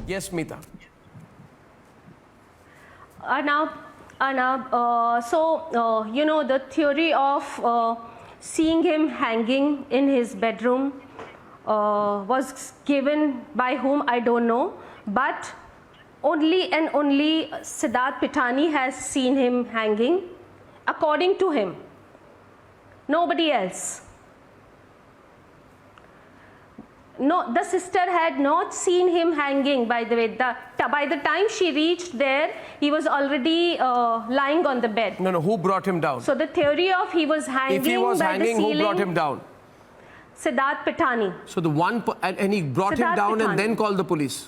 Yes, Smita. Arnab, you know, the theory of seeing him hanging in his bedroom was given by whom I don't know, but only and only Siddharth Pithani has seen him hanging, according to him. Nobody else. No, the sister had not seen him hanging, by the way. By the time she reached there, he was already lying on the bed. No, who brought him down? So the theory of he was hanging If he was by hanging, the ceiling, who brought him down? Siddharth Pithani. So the one, and he brought him down and then called the police?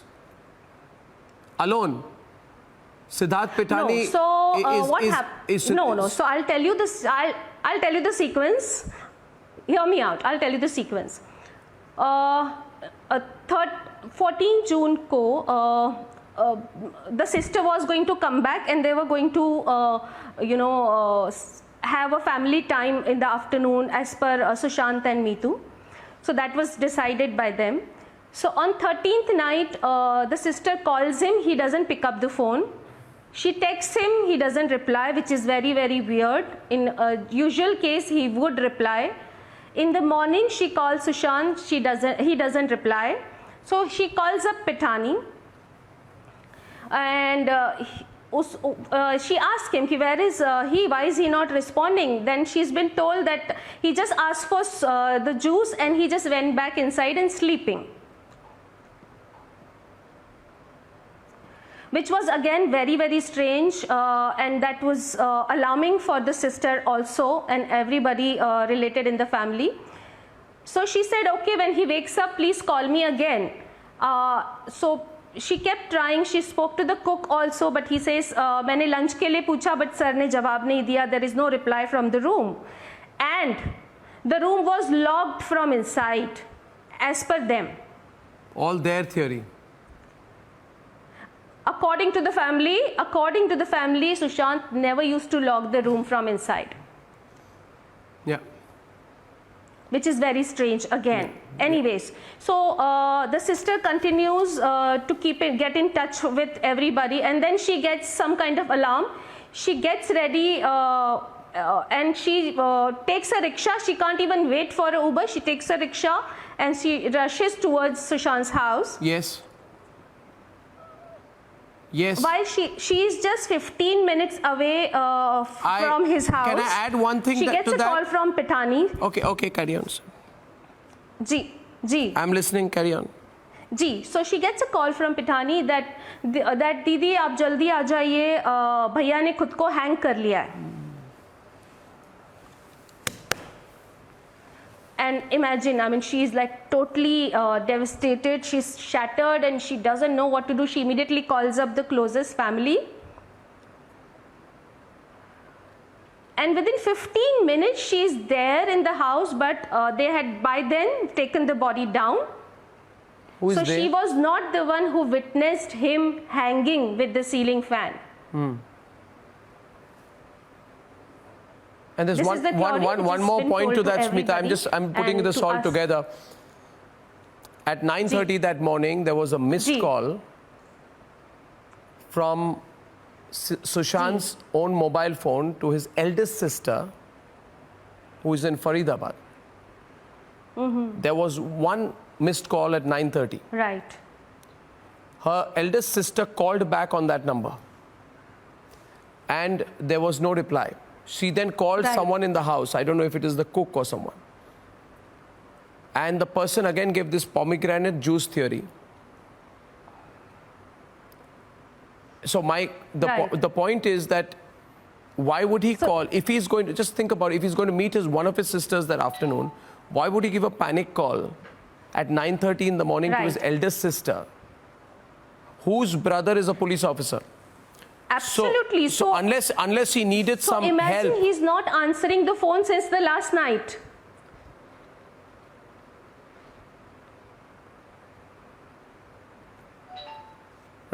Alone? Siddharth Pithani No, so what happened? No. So I'll tell you this. I'll tell you the sequence. Hear me out. I'll tell you the sequence. 14 June ko the sister was going to come back and they were going to have a family time in the afternoon as per Sushant and Meetu. So that was decided by them. So on 13th night, the sister calls him, he doesn't pick up the phone. She texts him, he doesn't reply, which is very, very weird. In a usual case, he would reply. In the morning, she calls Sushant, he doesn't reply. So she calls up Pithani and she asked him, where is he, why is he not responding? Then she's been told that he just asked for the juice and he just went back inside and sleeping. Which was again very, very strange and that was alarming for the sister also and everybody related in the family. So she said, okay, when he wakes up, please call me again. So she kept trying, she spoke to the cook also, but he says, मैंने lunch के लिए पूछा, but sir ने जवाब नहीं दिया, there is no reply from the room. And the room was locked from inside, as per them. All their theory. According to the family, Sushant never used to lock the room from inside. Yeah. Which is very strange again. Yeah. Anyways, so the sister continues to get in touch with everybody, and then she gets some kind of alarm. She gets ready and she takes a rickshaw. She can't even wait for an Uber. She takes a rickshaw and she rushes towards Sushant's house. Yes. Yes. While she is just 15 minutes away from his house. Can I add one thing to that? She gets a call from Pithani. Okay, carry on. Ji. I'm listening, carry on. Ji, so she gets a call from Pithani that दीदी आप जल्दी आ जाइए, भैया ने खुद को hang कर लिया है. And imagine, I mean, she is like totally devastated. She's shattered and she doesn't know what to do. She immediately calls up the closest family. And within 15 minutes, she is there in the house, but they had by then taken the body down. So she was not the one who witnessed him hanging with the ceiling fan. And there's one more point to that, Smita. I'm putting this all together. At 9:30 that morning, there was a missed call from Sushant's own mobile phone to his eldest sister, who is in Faridabad. There was one missed call at 9:30. Right. Her eldest sister called back on that number, and there was no reply. She then called someone in the house. I don't know if it is the cook or someone. And the person again gave this pomegranate juice theory. So the point is that why would he call, if he's going to, just think about it, if he's going to meet one of his sisters that afternoon, why would he give a panic call at 9:30 in the morning to his eldest sister, whose brother is a police officer? Absolutely. So unless he needed some help. So imagine he's not answering the phone since the last night.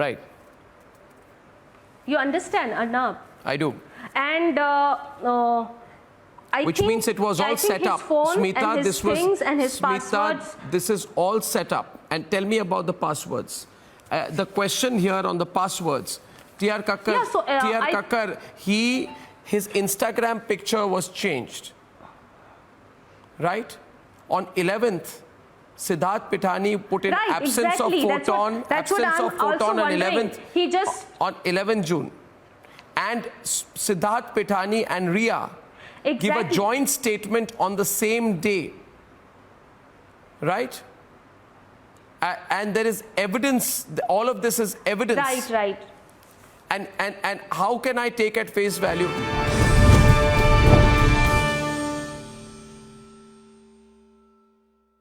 Right. You understand, Arnab? I do. And which means it was all set up. Smita, this was and his passwords. This is all set up. And tell me about the passwords. the question here on the passwords, TR Kakkar, Yeah, so, TR Kakkar, his Instagram picture was changed, right? On 11th, Siddharth Pithani put in Right, absence exactly. of photon, That's what absence I'm of photon also on wondering. 11th, He just on 11 June. And Siddharth Pithani and Ria give a joint statement on the same day, right? And there is evidence, all of this is evidence. Right. And how can I take at face value?